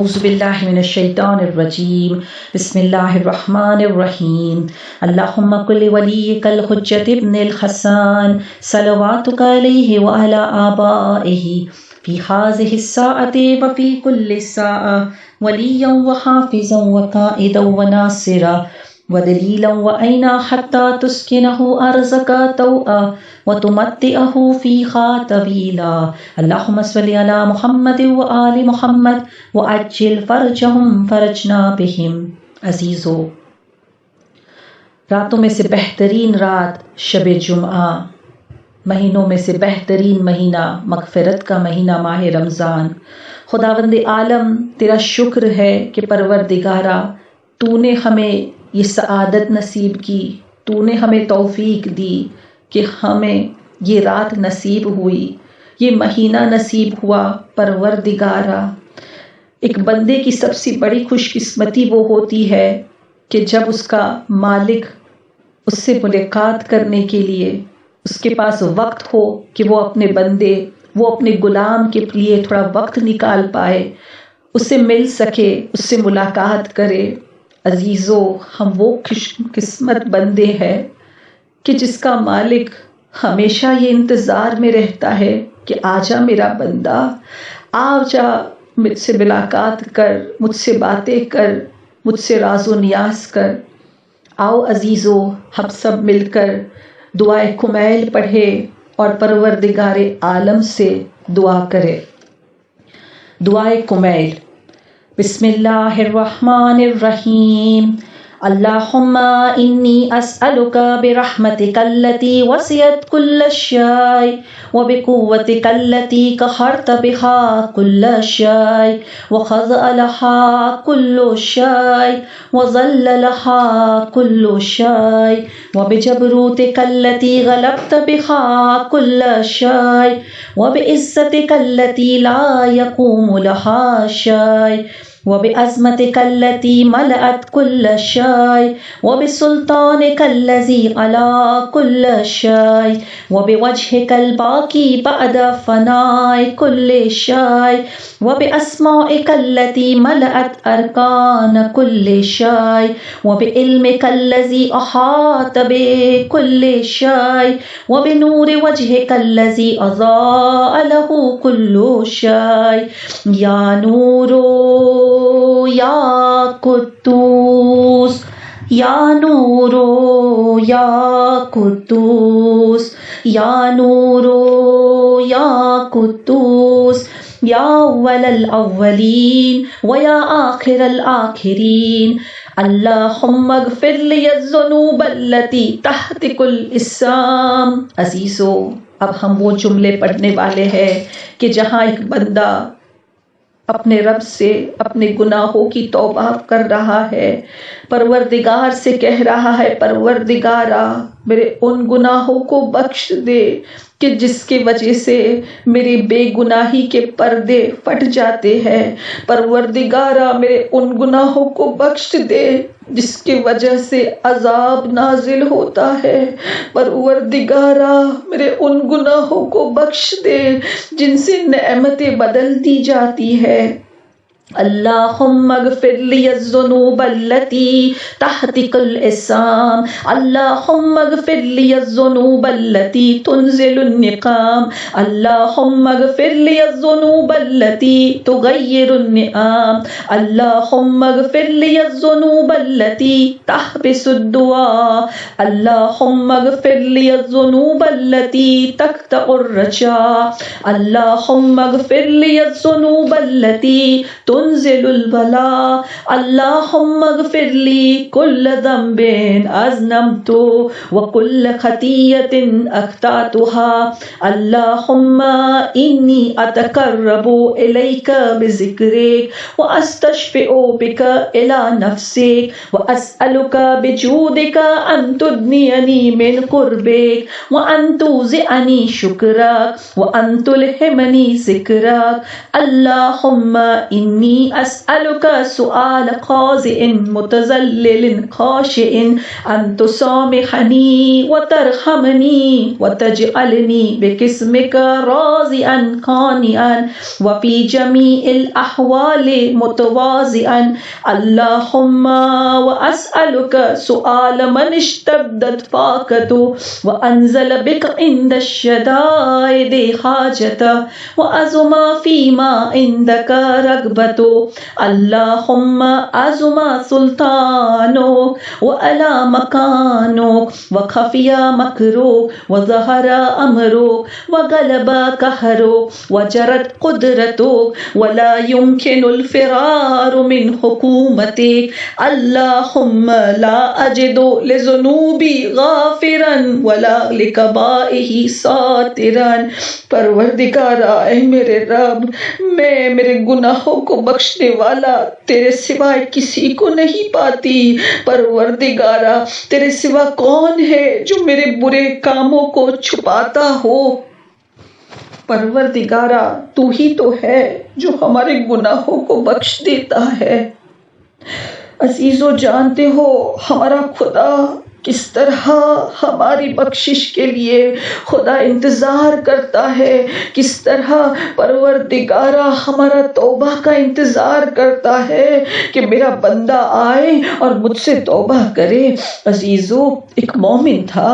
اعوذ باللہ من الشیطان الرجیم بسم اللہ الرحمن الرحیم اللہم کل ولیک الحجۃ ابن الحسن صلواتک علیہ وعلی آبائہ فی ہذہ الساعۃ وفی کل ساعہ ولیا وحافظا وقائدا وناصرا ودلیلا وعینا حتی تسکنہ ارضک طوعا وتمتعہ فیہا طویلا اللہم صلی علی محمد وآل محمد وعجل فرجہم فرجنا بہم۔ عزیزو، راتوں میں سے بہترین رات شب جمعہ، مہینوں میں سے بہترین مہینہ مغفرت کا مہینہ ماہ رمضان۔ خداوند عالم تیرا شکر ہے کہ پروردگارا تو نے ہمیں یہ سعادت نصیب کی، تو نے ہمیں توفیق دی کہ ہمیں یہ رات نصیب ہوئی، یہ مہینہ نصیب ہوا۔ پروردگارا، ایک بندے کی سب سے بڑی خوش قسمتی وہ ہوتی ہے کہ جب اس کا مالک اس سے ملاقات کرنے کے لیے اس کے پاس وقت ہو کہ وہ اپنے بندے، وہ اپنے غلام کے لیے تھوڑا وقت نکال پائے، اس سے مل سکے، اس سے ملاقات کرے۔ عزیزو، ہم وہ خوش قسمت بندے ہیں کہ جس کا مالک ہمیشہ یہ انتظار میں رہتا ہے کہ آجا میرا بندہ، آجا مجھ سے ملاقات کر، مجھ سے باتیں کر، مجھ سے راز و نیاز کر۔ آؤ عزیزو، ہم سب مل کر دعائے کمیل پڑھے اور پروردگار عالم سے دعا کرے۔ دعائے کمیل۔ بسم اللہ الرحمن الرحیم۔ اللہم انی اسألک برحمتک التی وسعت کل شیء وبقوتک التی قہرت بها کل شیء وخضع لها کل شیء وذل لها کل شیء وبجبروتک التی غلبت بها کل شیء وبعزتک التی لا یقوم لها شیء وبعظمتك التي ملأت كل شيء وبسلطانك الذي على كل شيء وبوجهك الباقي بعد فناء كل شيء وبأسمائك التي ملأت أركان كل شيء وبعلمك الذي أحاط بكل شيء وبنور وجهك الذي أضاء له كل شيء يا نور یا قدوس، یا نور یا قدوس، یا نور یا قدوس، یا اول الاولین و یا آخر الآخرین۔ اللہم اغفر لی الذنوب التی تحتک الاسام۔ عزیزو، اب ہم وہ جملے پڑھنے والے ہیں کہ جہاں ایک بندہ اپنے رب سے اپنے گناہوں کی توبہ کر رہا ہے، پروردگار سے کہہ رہا ہے پروردگارا میرے ان گناہوں کو بخش دے کہ جس کی وجہ سے میری بے گناہی کے پردے پھٹ جاتے ہیں۔ پروردگارا میرے ان گناہوں کو بخش دے جس کی وجہ سے عذاب نازل ہوتا ہے۔ پروردگارا میرے ان گناہوں کو بخش دے جن سے نعمتیں بدل دی جاتی ہے۔ اللہم اغفر لی الذنوب التی تحتک الاسام۔ اللہم اغفر لی الذنوب التی تنزل النقام۔ اللہم اغفر لی الذنوب التی تغیر النعام۔ اللہم اغفر لی الذنوب التی تحبس الدعاء۔ اللہم اغفر لی الذنوب التی تقطع الرجاء۔ اللہم اغفر لی الذنوب التی تنزل البلاء۔ اللہم اغفر لی کل ذنب اذنبت وکل خطیۃ اخطأتها۔ اللہم انی اتقرب الیک بذکرک واستشفع بک الی نفسک واسألک بجودک ان تدنینی من قربک وان توزعنی شکرک وان تلہمنی ذکرک۔ اللہم انی إني أسألك سؤال خاضع متذلل خاشع أن تسامحني وترحمني وتجعلني بقسمك راضيا قانعا وفي جميع الأحوال متواضعا. اللهم وأسألك سؤال من اشتدت فاقته وأنزل بك عند الشدائد حاجته وأزم فيما عندك رغبته. اللهم أزم سلطانك وألا مكانك وخفي مكرك وظهر أمرك وغلب قهرك وجرت قدرتك ولا يمكن الفرار من حكومتك. اللهم لا أجد لذنوبي غافرا ولا لكبائه ساترا. پروردگارا اے میرے رب، میں میرے گناہوں کو بخشنے والا تیرے سوائے کسی کو نہیں پاتی۔ پروردگارا تیرے سوا کون ہے جو میرے برے کاموں کو چھپاتا ہو؟ پروردگارا تو ہی تو ہے جو ہمارے گناہوں کو بخش دیتا ہے۔ عزیزو جانتے ہو ہمارا خدا کس طرح ہماری بخشش کے لیے خدا انتظار کرتا ہے، کس طرح پروردگارہ ہمارا توبہ کا انتظار کرتا ہے کہ میرا بندہ آئے اور مجھ سے توبہ کرے۔ عزیزو ایک مومن تھا،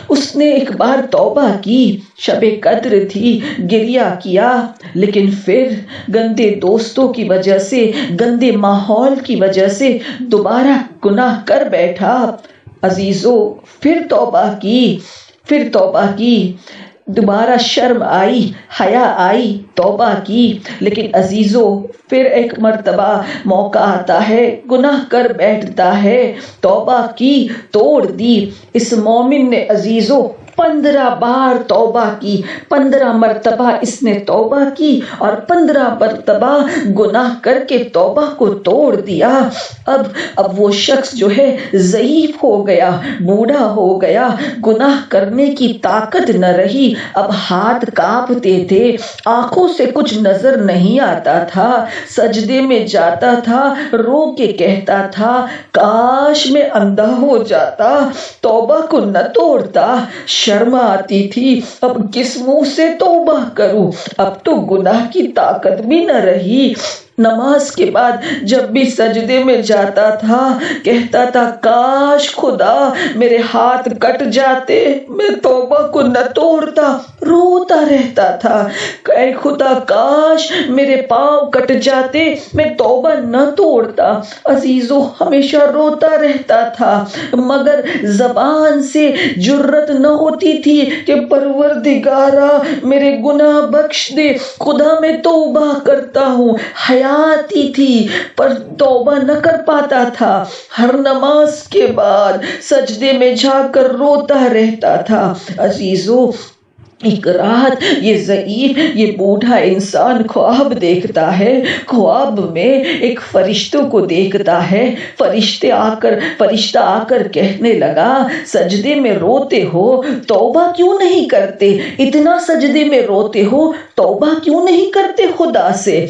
اس نے ایک بار توبہ کی، شب قدر تھی، گریہ کیا، لیکن پھر گندے دوستوں کی وجہ سے، گندے ماحول کی وجہ سے دوبارہ گناہ کر بیٹھا۔ عزیزو پھر توبہ کی، دوبارہ شرم آئی، حیا آئی، توبہ کی، لیکن عزیزو پھر ایک مرتبہ موقع آتا ہے، گناہ کر بیٹھتا ہے، توبہ کی، توڑ دی۔ اس مومن نے عزیزو 15 بار توبہ کی، 15 مرتبہ اس نے توبہ کی اور 15 مرتبہ گناہ کر کے توبہ کو توڑ دیا۔ اب وہ شخص جو ہے ضعیف ہو گیا، بوڑھا ہو گیا، گناہ کرنے کی طاقت نہ رہی، اب ہاتھ کانپتے تھے، آنکھوں سے کچھ نظر نہیں آتا تھا، سجدے میں جاتا تھا، رو کے کہتا تھا کاش میں اندھا ہو جاتا، توبہ کو نہ توڑتا۔ شرم آتی تھی، اب کس منہ سے توبہ کروں، اب تو گناہ کی طاقت بھی نہ رہی۔ نماز کے بعد جب بھی سجدے میں جاتا تھا کہتا تھا کاش خدا میرے ہاتھ کٹ جاتے، میں توبہ کو نہ توڑتا، روتا رہتا تھا، اے خدا کاش میرے پاؤں کٹ جاتے، میں توبہ نہ توڑتا۔ عزیزو ہمیشہ روتا رہتا تھا، مگر زبان سے جرت نہ ہوتی تھی کہ پروردگارا میرے گناہ بخش دے، خدا میں توبہ کرتا ہوں۔ حیاتی تھی پر توبہ نہ کر پاتا تھا، ہر نماز کے بعد سجدے میں جا کر روتا رہتا تھا۔ عزیزو ایک رات یہ ضعیف، یہ بوڑھا انسان خواب دیکھتا ہے، خواب میں ایک فرشتوں کو دیکھتا ہے، فرشتہ آ کر کہنے لگا سجدے میں روتے ہو، توبہ کیوں نہیں کرتے؟ اتنا سجدے میں روتے ہو، توبہ کیوں نہیں کرتے خدا سے؟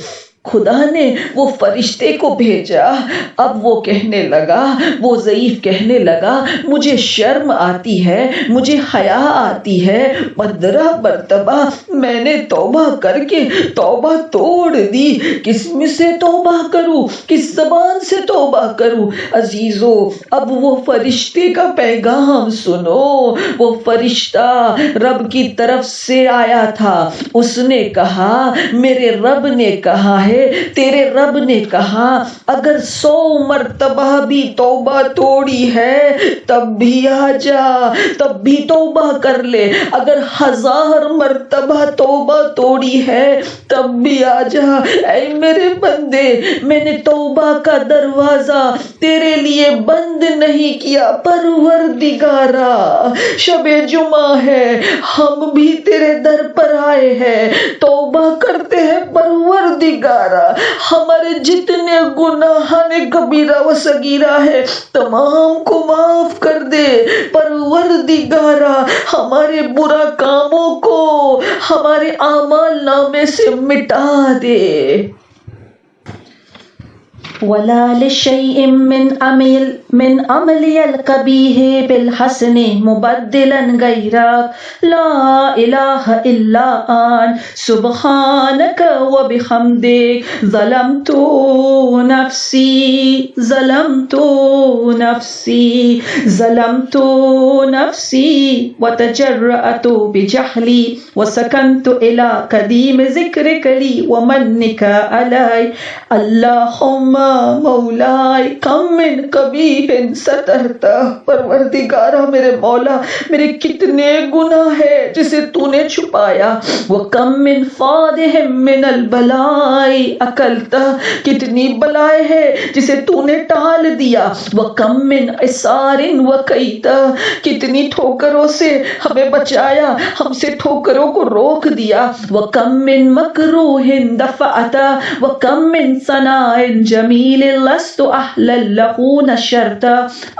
خدا نے وہ فرشتے کو بھیجا۔ اب وہ کہنے لگا، وہ ضعیف کہنے لگا مجھے شرم آتی ہے، مجھے حیا آتی ہے، 15 مرتبہ میں نے توبہ کر کے توبہ توڑ دی، کس میں سے توبہ کروں، کس زبان سے توبہ کروں؟ عزیزو اب وہ فرشتے کا پیغام سنو، وہ فرشتہ رب کی طرف سے آیا تھا، اس نے کہا میرے رب نے کہا ہے، تیرے رب نے کہا اگر 100 مرتبہ بھی توبہ توڑی ہے تب بھی آ جا، تب بھی توبہ کر لے، اگر 1000 مرتبہ توبہ توڑی ہے تب بھی آ جا۔ اے میرے بندے، میں نے توبہ کا دروازہ تیرے لیے بند نہیں کیا۔ پروردگارا شب جمعہ ہے، ہم بھی تیرے در پر آئے ہیں، توبہ کرتے ہیں پروردگارا، ہمارے جتنے گناہ کبیرہ و صغیرہ ہے تمام کو معاف کر دے پروردگارا، ہمارے برا کاموں کو ہمارے اعمال نامے سے مٹا دے۔ ولا لشيء من عملي القبيح بالحسن مبدلا غيرك لا إله إلا أنت سبحانك وبحمدك ظلمت نفسي وتجرأت بجهلي وسكنت إلى قديم ذكرك لي ومنك علي اللهم مولاي کم من قبیح سترتا. پروردگارہ میرے مولا میرے کتنے گناہ ہے جسے تو نے چھپایا. وَكَم مِّن فَادِحٍ مِّنَ الْبَلَاءِ اکلتا کتنی بلائے ہے جسے تو نے ٹال دیا. وَكَم مِّن عِسَارٍ وَقَيْتَ کتنی ٹھوکروں سے ہمیں بچایا ہم سے ٹھوکروں کو روک دیا. وَكَم مِّن مَكْرُوهٍ دَفَعْتَ وَكَم مِّن ثَنَاءٍ جَمِيلٍ لَسْتُ أَهْلًا لَهُ نَشَرْتَ.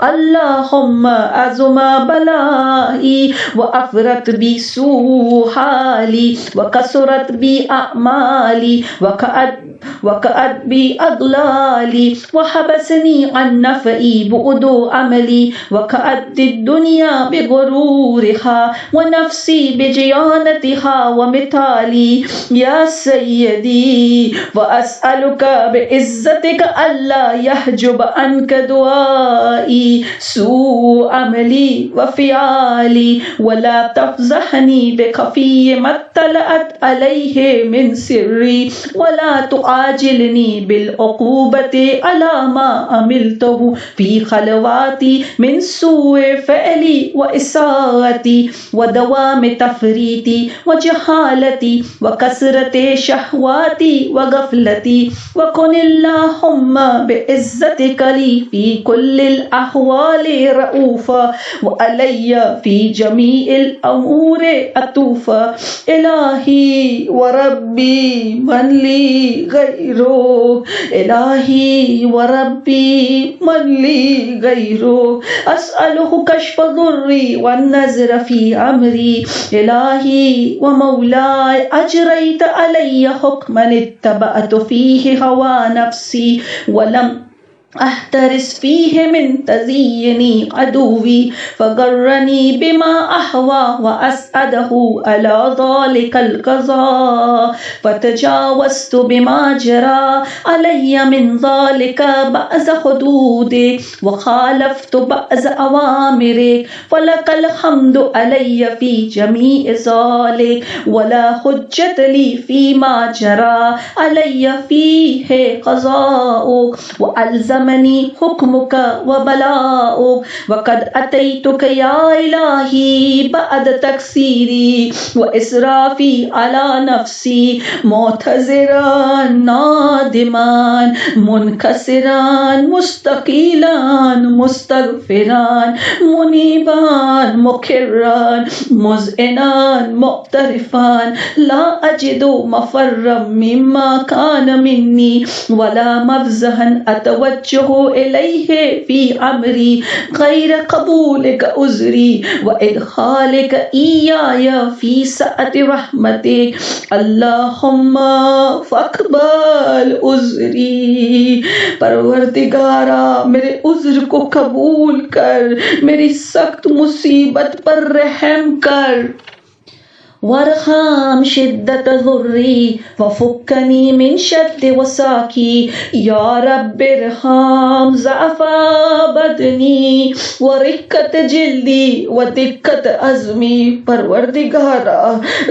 اللهم عظم بلائي وأفرت بي سوء حالي وكسرت بي أعمالي وكأت بي أضلالي وحبسني عن نفعي بعد عملي وكأت الدنيا بغرورها ونفسي بجيانتها ومثالي. يا سيدي وأسألك بعزتك ألا يحجب عنك دعائي سوء عملي وفعالي ولا تفضحني بخفي ما اطلعت عليه من سري ولا تعاجلني بالعقوبة على ما عملته في خلواتي من سوء فعلي وإساءتي ودوام تفريطي وجهالتي وكثرة شهواتي وغفلتي. وكن اللهم بعزتك لي في كل الأحوال رؤوفا وعلي في جميع الأمور عطوفا. إلهي وربي من لي غيرك إلهي وربي من لي غيرك أسأله كشف ضري والنظر في أمري. إلهي ومولاي أجريت علي حكما اتبعت فيه هوى نفسي ولم احترس فيه من تزيني عدوي فغرني بما أهوى وأسعده على ذلك القضاء فتجاوزت بما جرى علي من ذلك بعض حدودك وخالفت بعض أوامرك فلك الحمد علي في جميع ذلك ولا حجة لي فيما جرى علي فيه قضاؤك وألزم حكمك وبلاؤك. وقد أتيتك يا إلهي بعد تقصيري وإسرافي على نفسي معتذرا نادما منكسرا مستقيلا مستغفرا منيبا مقرا مذعنا معترفا لا أجد مفرا مما كان مني ولا مفزها أتوجه إليه في أمري غير قبولك عذري وإدخالك إياي في سعة رحمتك. اللهم فاقبل عذري. پروردگارا میرے عذر کو قبول کر میری سخت مصیبت پر رحم کر. وارحم شدت ضري وفكني من شد وساكي. يا رب ارحم ضعف بدني ورقت جلدي ودقت عزمي. پروردگارا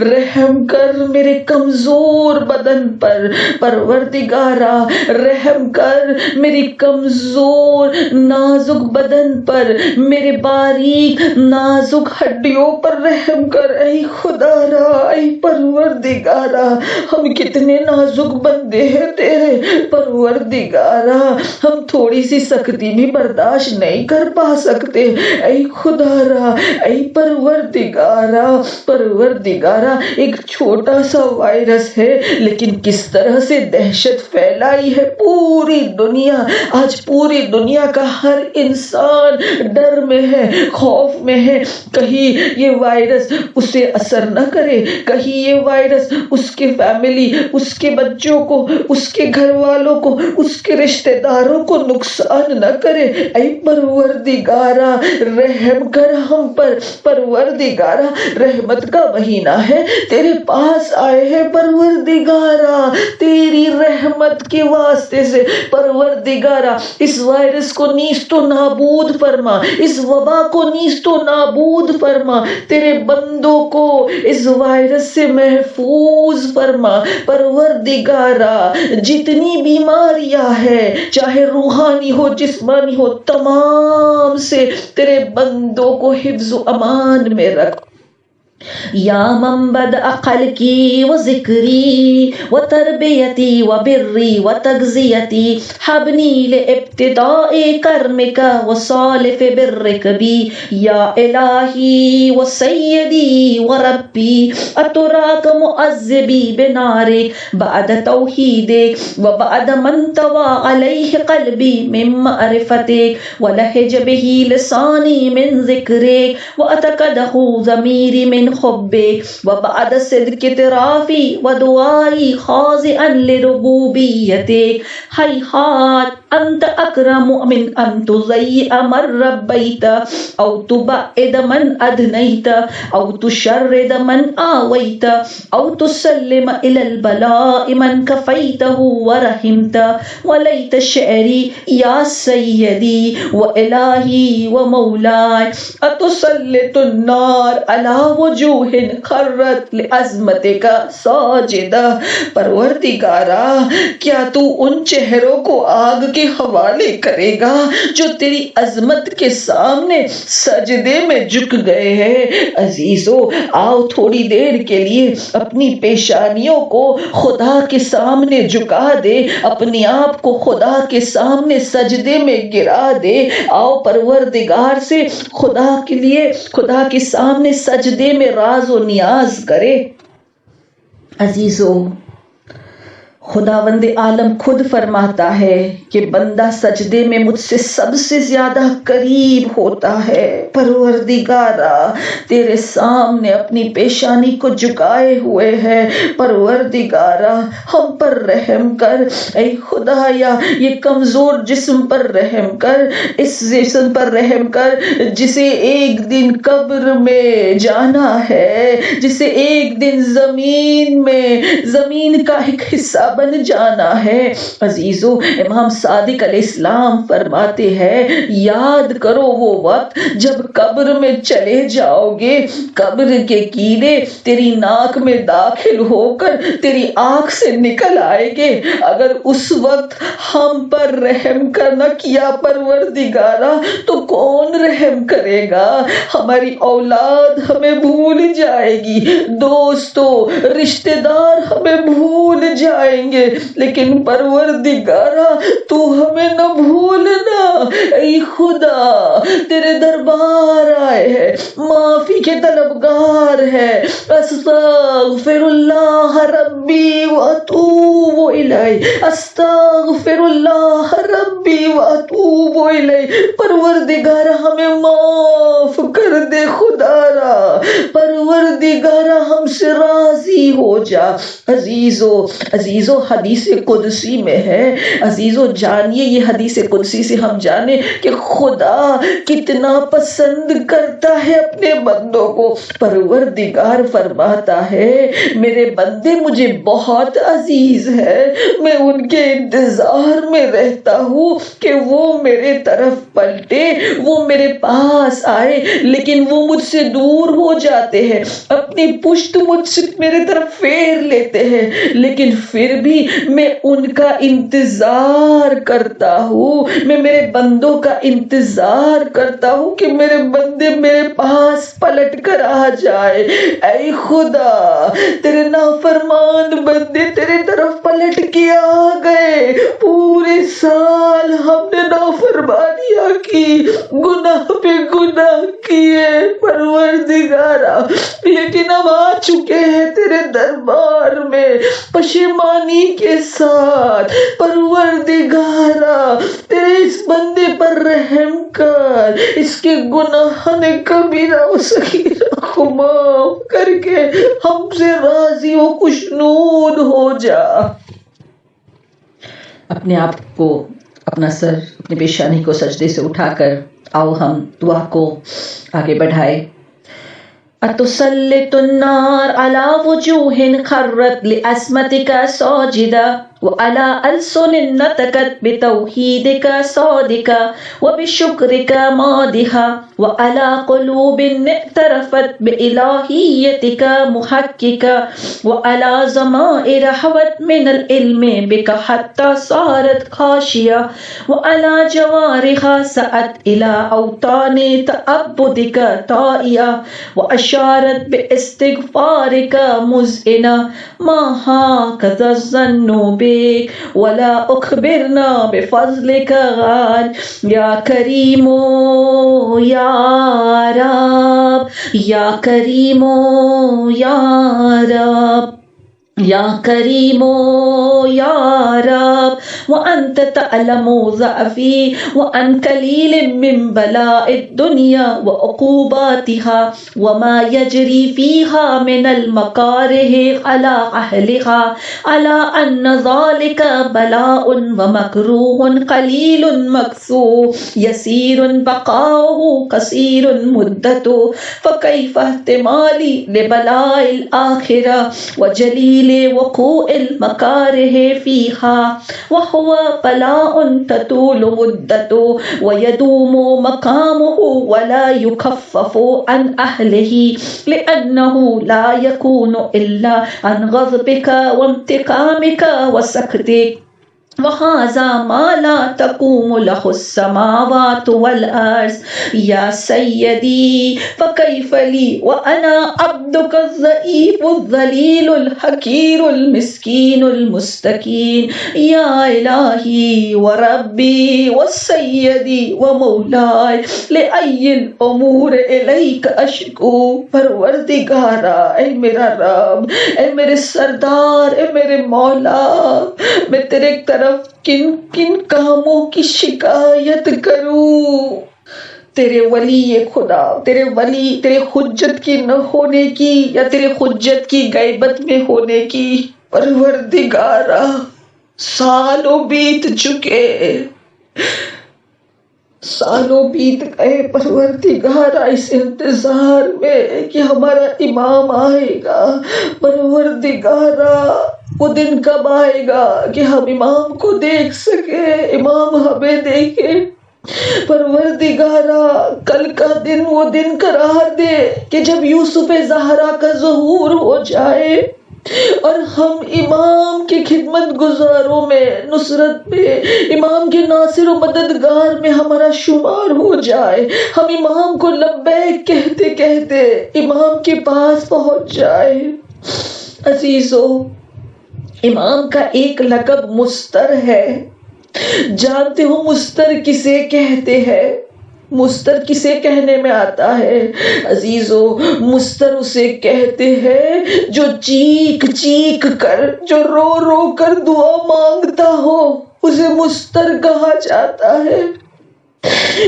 رحم کر میرے کمزور بدن پر. پروردگارا رحم کر میری کمزور نازک بدن پر میرے باریک نازک ہڈیوں پر رحم کر. اے خدا اے پروردگارا ہم کتنے نازک بندے ہیں تیرے. پروردگارا ہم تھوڑی سی سختی بھی برداشت نہیں کر پا سکتے. اے خدا را اے پروردگارا. پروردگارا ایک چھوٹا سا وائرس ہے لیکن کس طرح سے دہشت پھیلائی ہے پوری دنیا. آج پوری دنیا کا ہر انسان ڈر میں ہے خوف میں ہے کہیں یہ وائرس اسے اثر نہ کرے کہیں یہ وائرس اس کے فیملی، اس کے بچوں کو، اس کے گھر والوں کو، اس کے رشتہ داروں کو نقصان نہ کرے۔ اے پروردگارا رحم کر ہم پر، پروردگارا رحمت کا مہینہ ہے، تیرے پاس آئے ہیں پروردگارا تیری رحمت کے واسطے سے۔ پروردگارا اس وائرس کو نیست و نابود فرما، اس وبا کو نیست و نابود فرما، تیرے بندوں کو اس وائرس سے محفوظ فرما۔ پروردگارا جتنی بیماریاں ہیں چاہے روحانی ہو جسمانی ہو، تمام سے تیرے بندوں کو حفظ و امان میں رکھ۔ یا من بدأ خلقی و ذکری و تربیتی و بری و تغذیتی حبنی لابتداء کرمک و صالف برک بی یا الہی و سیدی و ربی اتراک معذبی بنارک بعد توحیدک و بعد من طوى علیہ قلبی من معرفتک و لہج به لسانی من ذکرک و اتقدہ ضمیری من حبک و بعد صدق اعترافی و دعائی خاضعا لربوبیتک ہیہات انت اکرم من ان تضیع من ربیت او تبعد من ادنیت او تشرد من آویت او تسلم الى البلاء من کفیتہ ورحمت ولیت شعری یا سیدی و الہی و مولائی اتسلط النار علی وجوہ خرت لعظمتک ساجدہ۔ پروردگارا کیا تو ان چہروں کو آگ کے حوالے کرے گا جو تیری عظمت کے سامنے سجدے میں جھک گئے ہیں؟ عزیزو آؤ تھوڑی دیر کے لیے اپنی پیشانیوں کو خدا کے سامنے جھکا دے، اپنے آپ کو خدا کے سامنے سجدے میں گرا دے۔ آؤ پروردگار سے خدا کے لیے خدا کے سامنے سجدے میں راز و نیاز کرے۔ عزیزو خداوند عالم خود فرماتا ہے کہ بندہ سجدے میں مجھ سے سب سے زیادہ قریب ہوتا ہے۔ پروردگارا تیرے سامنے اپنی پیشانی کو جھکائے ہوئے ہے، پروردگارا ہم پر رحم کر۔ اے خدایا یہ کمزور جسم پر رحم کر، اس جسم پر رحم کر جسے ایک دن قبر میں جانا ہے، جسے ایک دن زمین کا ایک حصہ بن جانا ہے۔ عزیزو امام صادق علیہ السلام فرماتے ہیں یاد کرو وہ وقت جب قبر میں چلے جاؤ گے، قبر کے کیڑے تیری ناک میں داخل ہو کر تیری آنکھ سے نکل آئے گے۔ اگر اس وقت ہم پر رحم کرنا کیا پروردگارا تو کون رحم کرے گا؟ ہماری اولاد ہمیں بھول جائے گی، دوستو رشتہ دار ہمیں بھول جائیں گے، لیکن پروردگارا تو ہمیں نہ بھولنا۔ اے خدا تیرے دربار آئے ہیں، معافی کے طلبگار ہے۔ استغفر اللہ ربی واتوب الیہ، استغفر اللہ ربی واتوب الیہ۔ پروردگارا ہمیں معاف کر دے خدارا، پروردگارا ہم سے راضی ہو جا۔ عزیزو حدیث قدسی میں ہے، عزیزو جانیے یہ حدیث قدسی سے ہم جانے کہ خدا کتنا پسند کرتا ہے اپنے بندوں کو۔ پروردگار فرماتا ہے میرے بندے مجھے بہت عزیز ہے، میں ان کے انتظار میں رہتا ہوں کہ وہ میرے طرف پلٹے، وہ میرے پاس آئے، لیکن وہ مجھ سے دور ہو جاتے ہیں، اپنی پشت مجھ سے میرے طرف پھیر لیتے ہیں، لیکن پھر بھی میں ان کا انتظار کرتا ہوں، میں میرے بندوں کا انتظار کرتا ہوں کہ میرے بندے میرے پاس پلٹ کر آ جائے۔ اے خدا تیرے نافرمان بندے تیرے طرف پلٹ کے آ گئے، پورے سال ہم نے نافرمانیاں کی، گناہ پہ گناہ کیے پروردگارا، لیکن ہم آ چکے ہیں تیرے دربار میں پشیمانی کے ساتھ۔ پروردگارا تیرے اس بندے پر رحم کر، اس کے گناہ نے کبیرہ و صغیرہ کو معاف کر کے ہم سے راضی و خوشنود ہو جا۔ اپنے آپ کو، اپنا سر، اپنی پیشانی کو سجدے سے اٹھا کر آؤ ہم دعا کو آگے بڑھائے۔ أتسلط النار على وجوه خرت لعصمتك ساجدة وعلى ألسن نطقت بتوحيدك صادقة وبشكرك مادحة وعلى قلوب اعترفت بإلهيتك محققة وعلى ضمائر حوت من العلم بك حتى صارت خاشية وعلى جوارح سعت إلى أوطان تعبدك طائعة وأشارت باستغفارك مذعنة ما هكذا الظن بك ولا أخبرنا بفضلك غاد يا كريم يا رب يا كريم يا رب يا كريم يا رب وأنت تعلم ضعفي وأن قليل من بلاء الدنيا وعقوباتها وما يجري فيها من المكاره على أهلها على أن ذلك بلاء ومكروه قليل مكسور يسير بقاؤه قصير مدته فكيف احتمالي لبلاء الآخرة وجليل وقوع المكاره فيها وهو بلاء تطول مدته ويدوم مقامه ولا يخفف عن أهله لأنه لا يكون إلا عن غضبك وانتقامك وسخطك وهذا ما لا تقوم له السماوات والأرض يا سيدي فكيف لي وأنا عبدك الضعيف الذليل الحقير المسكين المستكين يا إلهي وربي وسيدي ومولاي لأي الأمور إليك أشكو پروردگارا، اے میرا رب، اے میرے سردار، اے میرے مولا، میں تیرے طرف کن کن کاموں کی شکایت کروں؟ تیرے ولی خدا، تیرے ولی، تیرے حجت کی نہ ہونے کی یا تیرے حجت کی غیبت میں ہونے کی؟ پروردگارا، سالوں بیت چکے، سالوں بیت گئے پروردگارا اس انتظار میں کہ ہمارا امام آئے گا۔ پروردگارا، وہ دن کب آئے گا کہ ہم امام کو دیکھ سکے، امام ہمیں دیکھے؟ پروردگارا، کل کا دن وہ دن قرار دے کہ جب یوسف زہرا کا ظہور ہو جائے اور ہم امام کی خدمت گزاروں میں، نصرت میں، امام کے ناصر و مددگار میں ہمارا شمار ہو جائے، ہم امام کو لبیک کہتے کہتے امام کے پاس پہنچ جائے۔ عزیزو، امام کا ایک لقب مستر ہے۔ جانتے ہو مستر کسے کہتے ہیں؟ مستر کسے کہنے میں آتا ہے؟ عزیزو، مستر اسے کہتے ہیں جو چیخ چیخ کر، جو رو رو کر دعا مانگتا ہو، اسے مستر کہا جاتا ہے۔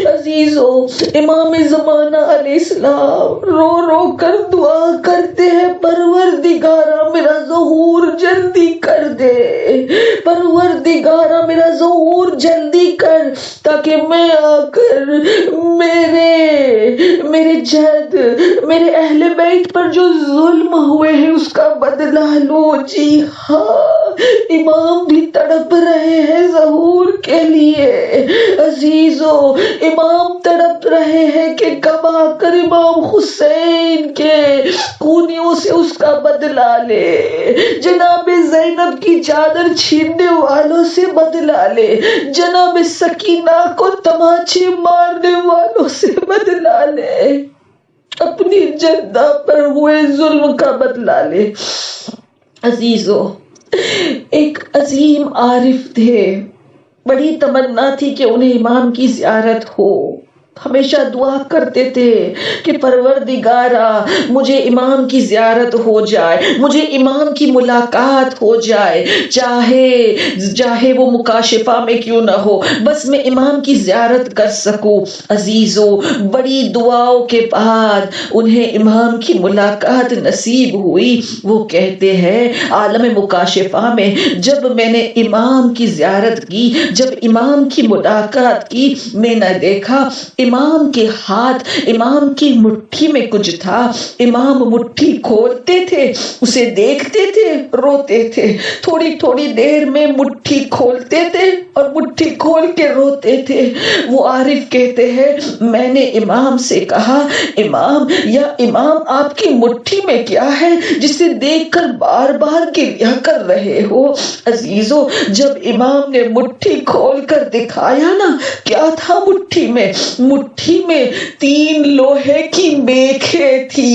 عزیزو، امام زمانہ علیہ السلام رو رو کر دعا کرتے ہیں، پروردگارا میرا ظہور جلدی کر دے، پروردگارا میرا ظہور جلدی کر تاکہ میں آ کر میرے جد، میرے اہل بیت پر جو ظلم ہوئے ہیں اس کا بدلہ لوں۔ جی ہاں، امام بھی تڑپ رہے ہیں ظہور کے لیے۔ عزیزو، امام تڑپ رہے ہیں کہ کب آ کر امام حسین کے خونیوں سے اس کا بدلہ لے، جناب زینب کی چادر چھیننے والوں سے بدلہ لے، جناب سکینہ کو تماچے مارنے والوں سے بدلہ لے، اپنی جدہ پر ہوئے ظلم کا بدلہ لے۔ عزیزو، ایک عظیم عارف تھے، بڑی تمنا تھی کہ انہیں امام کی زیارت ہو، ہمیشہ دعا کرتے تھے کہ پروردگارا مجھے امام کی زیارت ہو جائے، مجھے امام کی ملاقات ہو جائے، چاہے وہ مکاشفہ میں کیوں نہ ہو، بس میں امام کی زیارت کر سکوں۔ عزیزو، بڑی دعاؤں کے بعد انہیں امام کی ملاقات نصیب ہوئی۔ وہ کہتے ہیں عالم مکاشفہ میں جب میں نے امام کی زیارت کی، جب امام کی ملاقات کی، میں نے دیکھا امام کے ہاتھ، امام کی مٹھی میں کچھ تھا۔ امام مٹھی کھولتے تھے، اسے دیکھتے تھے، روتے تھے، تھوڑی تھوڑی دیر میں مٹھی کھولتے تھے اور مٹھی کھول کے روتے تھے۔ وہ عارف کہتے ہیں میں نے امام سے کہا امام یا امام آپ کی مٹھی میں کیا ہے جسے دیکھ کر بار بار گریہ کر رہے ہو؟ عزیزو، جب امام نے مٹھی کھول کر دکھایا نا، کیا تھا مٹھی میں؟ مٹھی میں 3 لوہے کی میخیں تھی،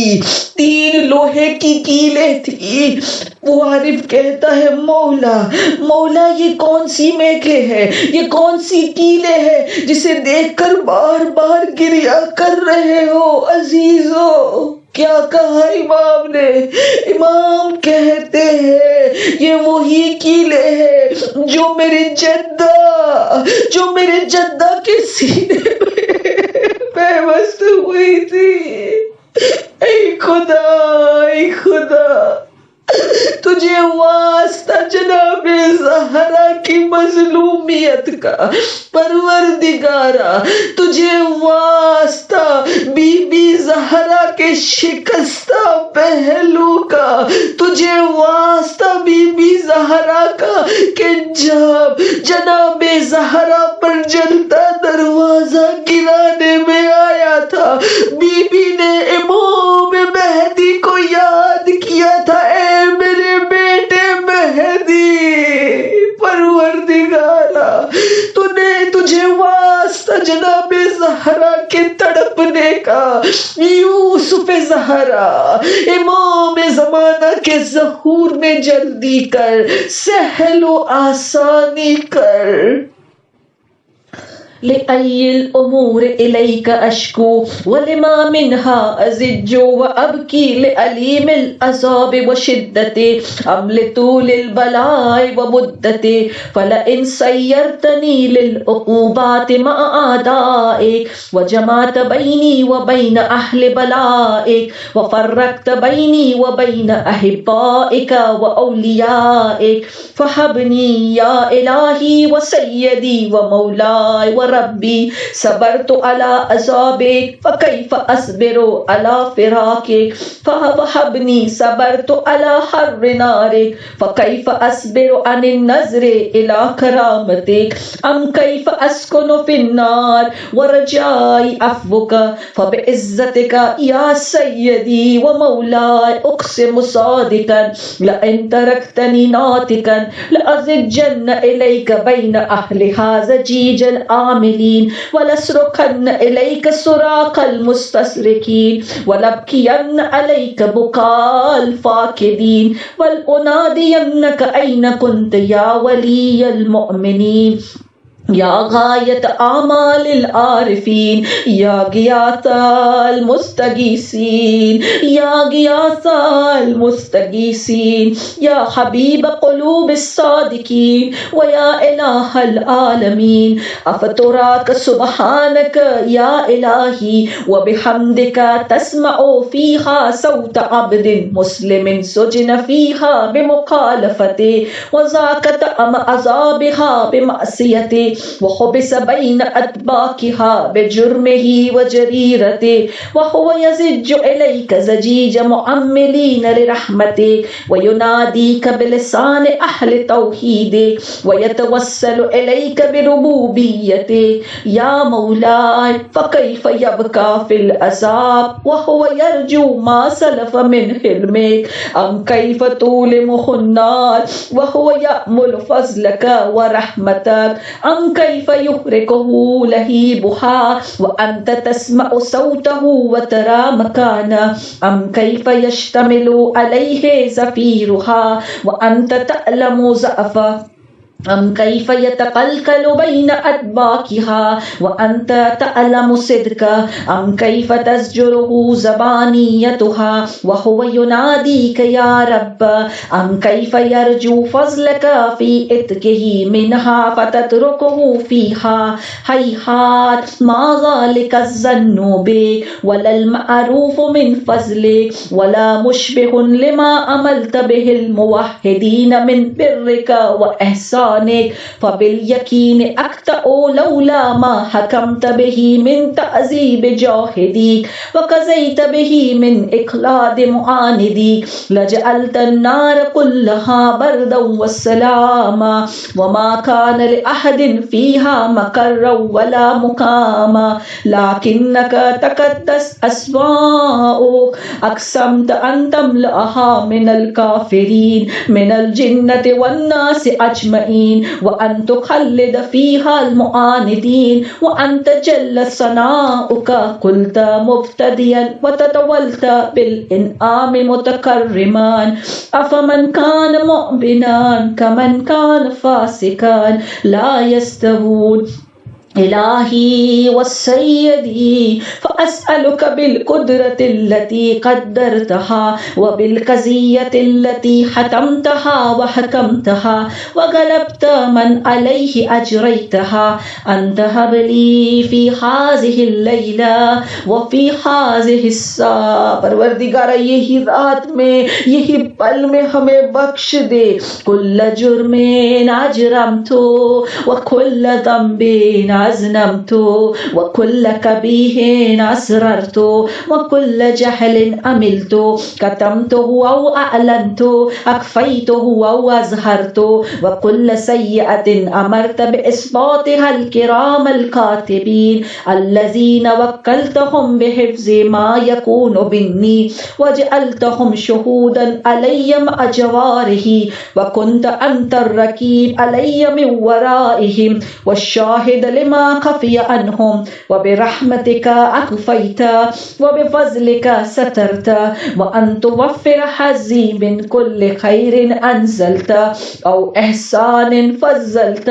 3 لوہے کی کیلیں تھی۔ وہ عارف کہتا ہے مولا یہ کون سی میخیں ہے، یہ کون سی کیلیں ہے جسے دیکھ کر بار بار گریہ کر رہے ہو؟ عزیزو، کیا کہا امام نے؟ امام کہتے ہیں یہ وہی کیلیں ہیں جو میرے جدہ کے سینے میں پیوست ہوئی تھی۔ اے خدا تجھے واسطہ جناب زہرا کی مظلومیت کا، پروردگارا تجھے واسطہ بی بی زہرا کے شکستہ پہلو کا، تجھے واسطہ بی بی زہرا کا کہ جب جناب زہرا پر جلتا دروازہ گرانے میں آیا تھا، بی بی نے امام مہدی کو یاد کیا تھا، اے میرے بیٹے مہدی، پروردگارا تجھے واسطہ جناب زہرا کے تڑپنے کا، یوسف زہرا امام زمانہ کے ظہور میں جلدی کر، سہل و آسانی کر۔ لأي الأمور إليك أشكو ولما منها أزج وأبكي لأليم العذاب وشدته أم لطول البلاء ومدته فلئن سيرتني للعقوبات مع أعدائك وجمعت بيني وبين أهل بلائك وفرقت بيني وبين أحبائك وأوليائك فهبني يا إلهي وسيدي ومولاي ربی صبرت على عذابك فكيف اصبر على فراقك فوهبني صبرت على حر نارك فكيف اصبر عن النظر الى كرامتك ام كيف اسكن في النار ورجائي عفوك فبعزتك يا سيدي ومولاي اقسم صادقا لئن تركتني ناطقا لأزجن اليك بين اهلها زجيج العاملين ولسرقن إليك سراق المستسرقين ولبكين عليك بكاء الفاقدين ولأنادينك أين كنت يا ولي المؤمنين یا غایت اعمال العارفین یا غیاث المستغیثین یا غیاث المستغیثین یا حبیب قلوب الصادقین و یا الہ العالمین افتراک سبحانک یا الہی و بحمدک تسمع فیہا صوت عبد مسلم سجن فیہا بمخالفتے وذاکت ام عذابها بمعصیتے وحبس بين أطباقها بجرمه وجريرته وهو يزج إليك زجيج مؤملين لرحمتك ويناديك بلسان أهل توحيدك ويتوسل إليك بربوبيتك يا مولاي فكيف يبقى في العذاب وهو يرجو ما سلف من حلمك أم كيف تولمه النار وهو يأمل فضلك ورحمتك أم كيف يحرقه لهيبها وأنت تسمع صوته وترى مكانه أم كيف يشتمل عليه زفيرها وأنت تعلم ضعفه أم كيف يتقلقل بين أدباكها وأنت تعلم صدقه أم كيف تزجره زبانيتها وهو يناديك يا رب أم كيف يرجو فضلك في إتكه منها فتتركه فيها هيهات ما ذلك الظن بك ولا المعروف من فضلك ولا مشبه لما عملت به الموحدين من برك وإحسانك فباليقين أقطع لولا ما حكمت به من تعذيب جاهديك وقضيت به من إقلاد معانديك لجعلت النار كلها بردا والسلاما وما كان لأحد فيها مقرا ولا مقاما لكنك تقدس أسماؤك أقسمت أن تملأها من الكافرين من الجنة والناس أجمعين وأن تخلد فيها المعاندين وأن تجل ثناؤك قلت مبتديا وتتولت بالإنعام متكرما أفمن كان مؤمنا كمن كان فاسقا لا يستوون إلهي والسيدي فأسألك بالقدرة التي قدرتها وبالقضية التي حتمتها وحكمتها وغلبت من عليه أجريتها أن تهب لي في هذه الليلة وفي هذه الساعة پروردگارہ یہی رات میں یہی پل میں ہمیں بخش دے کل جرم اجرمت وكل ذنب أذنبت وكل كبيه أسررت وكل جهل عملت كتمته أو أعلنت أخفيته أو أظهرت وكل سيئة أمرت بإثباتها الكرام الكاتبين الذين وكلتهم بحفظ ما يكون مني وجعلتهم شهودا علي مع جواره وكنت أنت الرقيب علي من ورائهم والشاهد لما خفي عنهم وبرحمتك أخفيت وبفضلك سترت وأن توفر حظي من كل خير أنزلت أو إحسان فضلت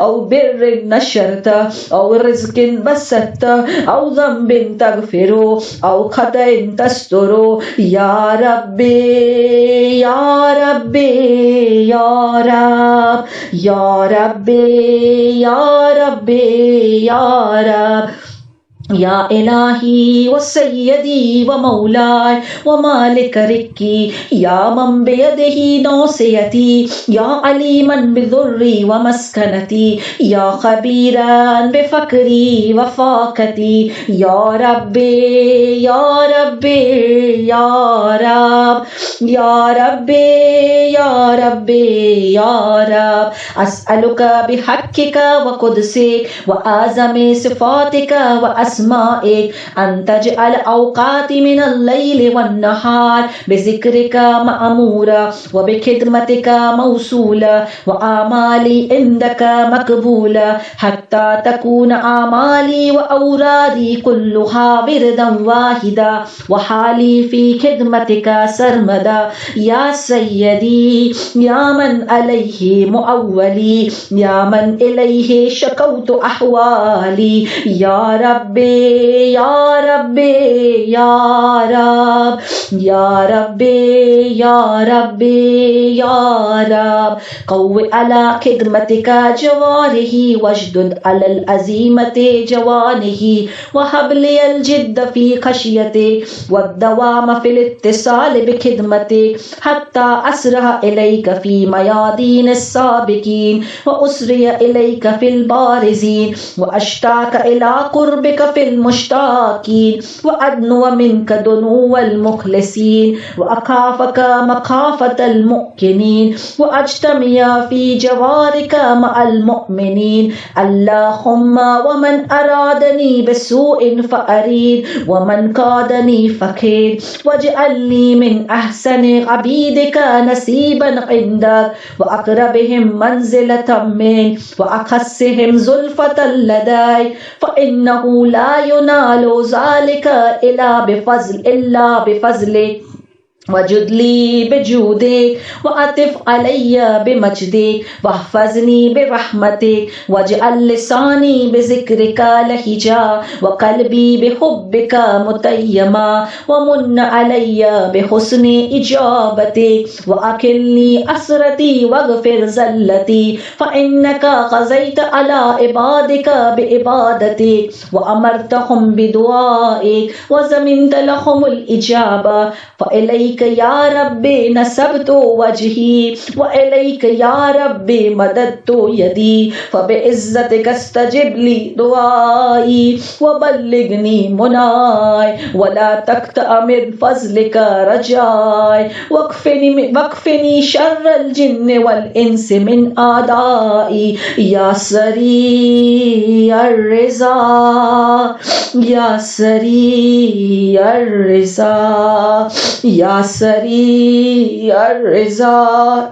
أو بر نشرت أو رزق بسطت أو ذنب تغفر أو خطأ تستر يا ربي يا ربي يا رب يا ربي يا ربي يا رب يا إلهي وسيدي ومولاي ومالك ركي يا من بيده ناصيتي يا عليما بضري ومسكنتي يا خبيرا بفقري وفاقتي يا ربي يا ربي يا رب يا ربي يا ربي يا رب أسألك بحقك وقدسك وأعظم صفاتك وأسمائك أن تجعل أوقاتي من الليل والنهار بذكرك مأمورة وبخدمتك موصولة وآمالي عندك مقبولة حتى تكون آمالي وأورادي كلها وردا واحدا وحالي في خدمتك سرمدا يا سيدي يا من عليه مؤولي يا من إليه شكوت أحوالي يا ربي يا ربي يا رب يا ربي يا ربي يا رب قو على خدمتك جواره واشدد على العزيمة جوانه وهب لي الجد في خشيتك والدوام في الاتصال بخدمتك حتى أسرع إليك في ميادين السابقين وأسري إليك في البارزين وأشتاق إلى قربك في المشتاقين وأدنو منك دنو المخلصين وأخافك مخافة المؤمنين وأجتمع في جوارك مع المؤمنين اللهم ومن أرادني بسوء فأريد ومن كادني فكيد واجعلني من أحسن عبيدك نصيبا عندك وأقربهم منزلة منك وأخصهم زلفة لدي فإنه لا ينال ذلك إلا بفضلك وجد لي بجودك وعطف علي بمجدك واحفظني برحمتك واجعل لساني بذكرك لهجا وقلبي بحبك متيما ومن علي بحسن إجابتك وأكلني أسرتي واغفر زلتي فإنك قضيت على عبادك بعبادتك وأمرتهم بدعائك وزمنت لهم الإجابة فإليك یا رب نصبت وجهي وإليك یا رب مددت يدي فبعزتك استجب لي دعائي وبلغني مناي ولا تقطع من فضلك رجائي واكفني شر الجن والإنس من أعدائي يا سريع الرضا يا سريع الرضا یا سریع الرضا،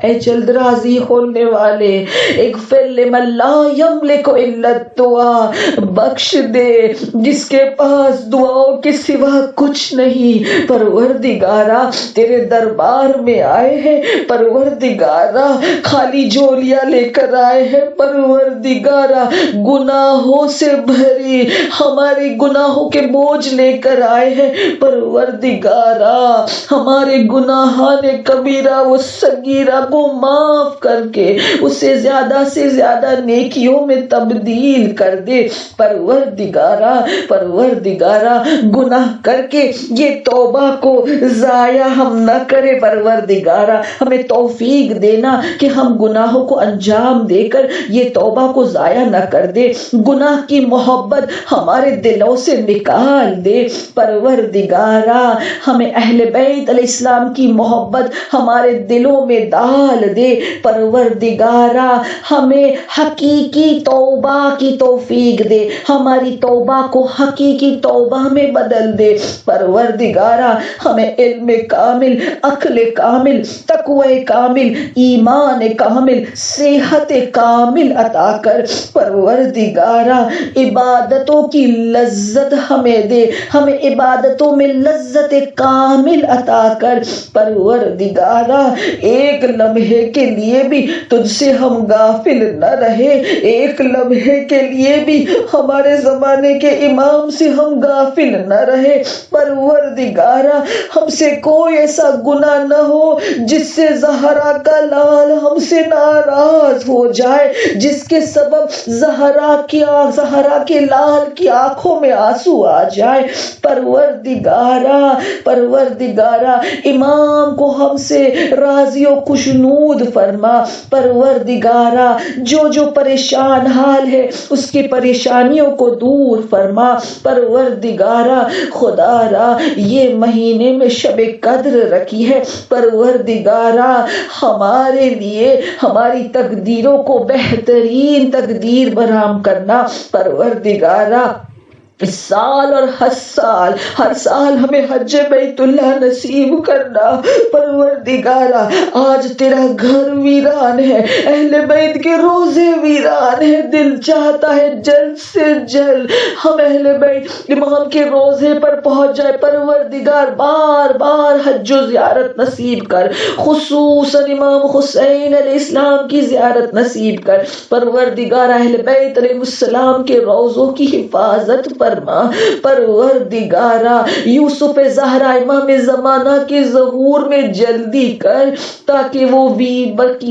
اے جلد راضی ہونے والے، اغفر لمن لا یملک الا الدعاء، بخش دے جس کے پاس دعاؤں کے سوا کچھ نہیں۔ پروردگارا تیرے دربار میں آئے ہیں، پروردگارا خالی جھولیاں لے کر آئے ہیں، پروردگارا گناہوں سے بھری ہمارے گناہوں کے بوجھ لے کر آئے ہیں، پروردگارا ہمارے گناہان کبیرہ و صغیرہ کو معاف کر کے اسے زیادہ سے زیادہ نیکیوں میں تبدیل کر دے۔ پروردگارا گناہ کر کے یہ توبہ کو ضائع ہم نہ کرے، پروردگارا ہمیں توفیق دینا کہ ہم گناہوں کو انجام دے کر یہ توبہ کو ضائع نہ کر دے، گناہ کی محبت ہمارے دلوں سے نکال دے۔ پروردگارا ہمیں اہل بیت علیہ السلام کی محبت ہمارے دلوں میں ڈال دے، پروردگارا ہمیں حقیقی توبہ کی توفیق دے، ہماری توبہ کو حقیقی توبہ میں بدل دے، پروردگارا ہمیں علم کامل، عقل کامل، تقوی کامل، ایمان کامل، صحت کامل عطا کر، پروردگارا عبادتوں کی لذت ہمیں دے، ہمیں عبادتوں میں لذت کامل عطا کر، پروردگارا ایک لمحے کے لیے بھی تجھ سے ہم غافل نہ رہے، ایک لمحے کے لیے بھی ہمارے زمانے کے امام سے ہم غافل نہ رہے، پروردگارا ہم سے کوئی ایسا گناہ نہ ہو جس سے زہرا کا لال ہم سے ناراض ہو جائے، جس کے سبب زہرا کے لال کی آنکھوں میں آنسو آ جائے، پروردگارا امام کو ہم سے راضی و خوشنود فرما، پروردگارا جو پریشان حال ہے اس کی پریشانیوں کو دور فرما، پروردگارا خدا را یہ مہینے میں شب قدر رکھی ہے، پروردگارا ہمارے لیے ہماری تقدیروں کو بہترین تقدیر برہم کرنا، پروردگارا اس سال اور ہر سال ہمیں حج بیت اللہ نصیب کرنا، پروردگارا آج تیرا گھر ویران ہے، اہل بیت کے روزے ویران ہے، دل چاہتا ہے جلد سے جلد ہم اہل بیت امام کے روزے پر پہنچ جائے، پروردگار بار بار حج و زیارت نصیب کر، خصوصاً امام حسین علیہ السلام کی زیارت نصیب کر، پروردگار اہل بیت علیہ السلام کے روزوں کی حفاظت فرما، پروردگارا یوسف زہرا امام زمانہ کے ظہور میں جلدی کر تاکہ وہ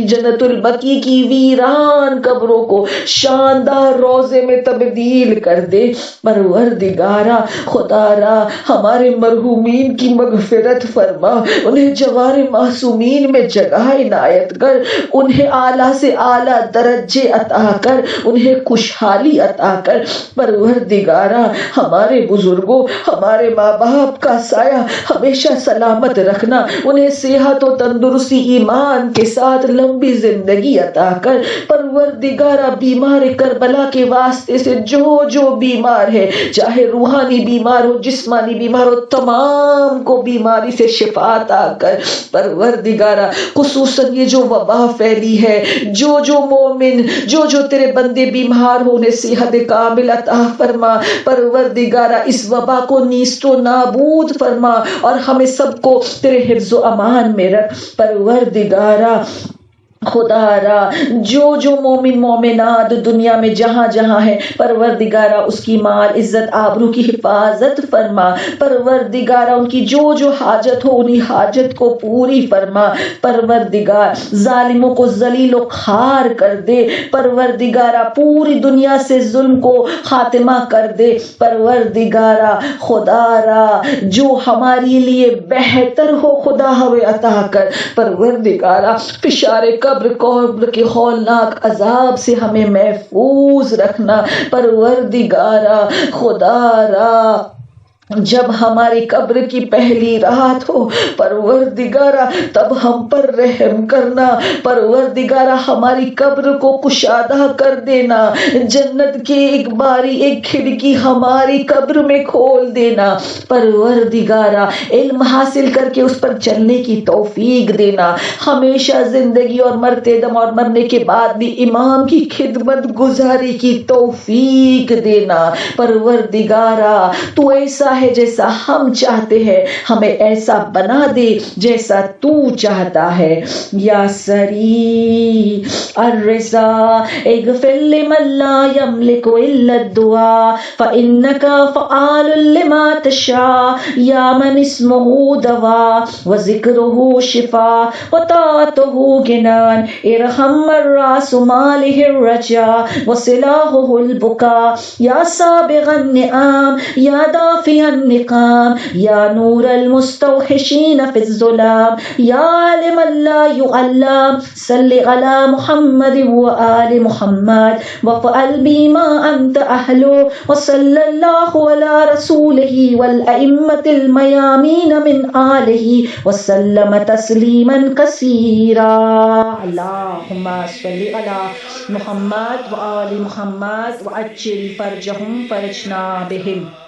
جنت البقیع کی ویران قبروں کو شاندار روزے میں تبدیل کر دے، پروردگارا خدا را ہمارے مرحومین کی مغفرت فرما، انہیں جوار معصومین میں جگہ عنایت کر، انہیں اعلیٰ سے اعلیٰ درجے عطا کر، انہیں خوشحالی عطا کر، پروردگارا ہمارے بزرگوں ہمارے ماں باپ کا سایہ ہمیشہ سلامت رکھنا، انہیں صحت و تندرستی ایمان کے ساتھ لمبی زندگی عطا کر، پروردگارا بیمار کربلا کے واسطے سے جو بیمار ہے، چاہے روحانی بیمار ہو جسمانی بیمار ہو، تمام کو بیماری سے شفا عطا کر، پروردگارا خصوصاً یہ جو وبا پھیلی ہے، جو مومن جو تیرے بندے بیمار ہو انہیں صحت کامل عطا فرما، پروردگارہ اس وبا کو نیست و نابود فرما اور ہمیں سب کو تیرے حفظ و امان میں رکھ پروردگارہ خدا را جو مومن مومنات دنیا میں جہاں جہاں ہے پروردگارہ اس کی مال عزت آبرو کی حفاظت فرما پروردگارہ ان کی جو حاجت ہو انہی حاجت کو پوری فرما پروردگار ظالموں کو ذلیل و خوار کر دے پروردگارہ پوری دنیا سے ظلم کو خاتمہ کر دے پروردگارہ خدا را جو ہمارے لیے بہتر ہو خدا ہمیں عطا کر پروردگارہ فشار قبر کے ہولناک عذاب سے ہمیں محفوظ رکھنا پروردگارہ خدا را جب ہماری قبر کی پہلی رات ہو پروردگارہ تب ہم پر رحم کرنا پروردگارہ ہماری قبر کو کشادہ کر دینا جنت کی ایک باری ایک کھڑکی ہماری قبر میں کھول دینا پروردگارہ علم حاصل کر کے اس پر چلنے کی توفیق دینا ہمیشہ زندگی اور مرتے دم اور مرنے کے بعد بھی امام کی خدمت گزاری کی توفیق دینا پروردگارہ تو ایسا ہے جیسا ہم چاہتے ہیں ہمیں ایسا بنا دے جیسا تو چاہتا ہے یا سری الرضا اغفر لمن لا يملك الا الدعاء فانك فعال لما تشاء یا من اسمه دواء وذکره شفاء وطاعته جنان ارحم الراس ماله الرجاء وسلاحه البكاء یا سابغ النعام یا دافع النقام یا نور المستوحشین فی الظلام یا علم لا يعلم صلی علی محمد وآل محمد وفعل بما انت اہلو وصلی اللہ علی رسولہ والائمة الميامین من آلہ وسلم تسلیما کثیرا اللہم صلی علی محمد وآل محمد وعجل فرجہم فرجنا بہم